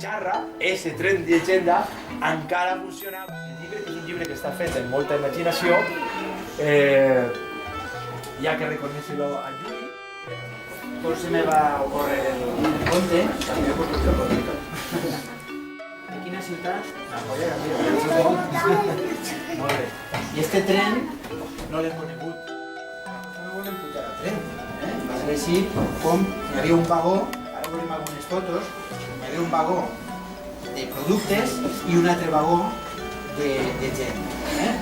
xarra, ese tren de llegenda encara funciona. El llibre, que és un llibre que està fet amb molta imaginació, ja que reconèixer-lo a Llull, Pues se me va a ocurrir el conte, també pues el conte. De quina ciutat? Napoleó, mira, Molt bé. I este tren no l'hem conegut. No volem pujar al tren. Va ser així com hi havia un vagó, ara veurem algunes fotos, hi havia un vagó de productes i un altre vagó de gent.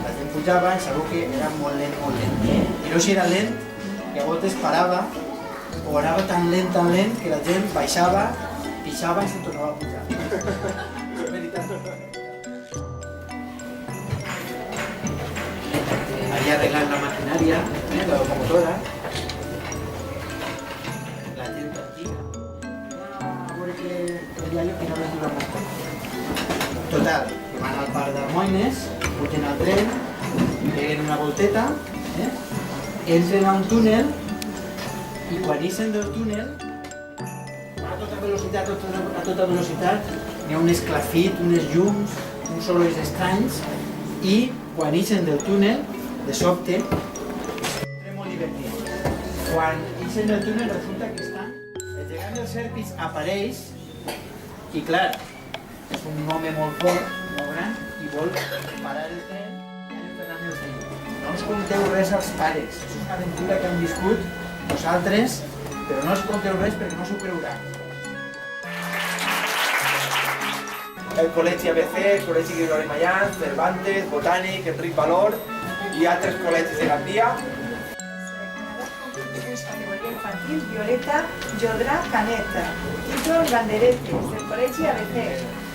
La gent pujava i sabeu que era molt lent, molt lent. Però si era lent, que a voltes parava o anava tan lent que la gent baixava, pixava i se'n tornava a pujar. És veritat. Allà arreglant la maquinària, la locomotora. La gent tranquil·la. A veure que el iaio finalment dura molt. Total, que van al parc d'Almoines, pugen al tren, peguen una volteta, entren a un túnel i quan ixen del túnel, a tota velocitat, hi ha un esclafit, unes llums, uns sorolls estranys, i quan ixen del túnel, de sobte, és molt divertit. Quan ixen del túnel resulta que estan, el gegant del Serpis apareix, i clar, és un home molt fort, molt gran, i vol parar el tren, i el Ferran els diu, no us conteu res als pares, és una aventura que han viscut nosaltres, però no us conteu res perquè no s'ho creuran. el Col·legi ABC, el Col·legi Gregori Maians, Cervantes, Botànic, Enric Valor i altres col·legis de Gandia. Categoria infantil, Violeta Jodrà Caneta. Títols banderetes del Col·legi ABC.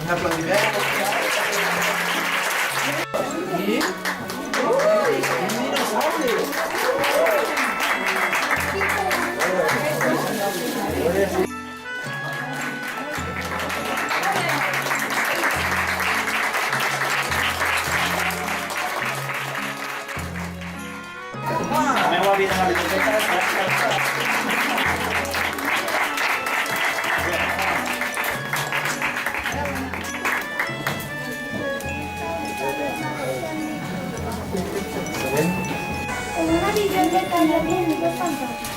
Un aplaudiment. I... un dinosauri! La meva vida a la biblioteca és En una biblioteca hi havia millors fantàstics.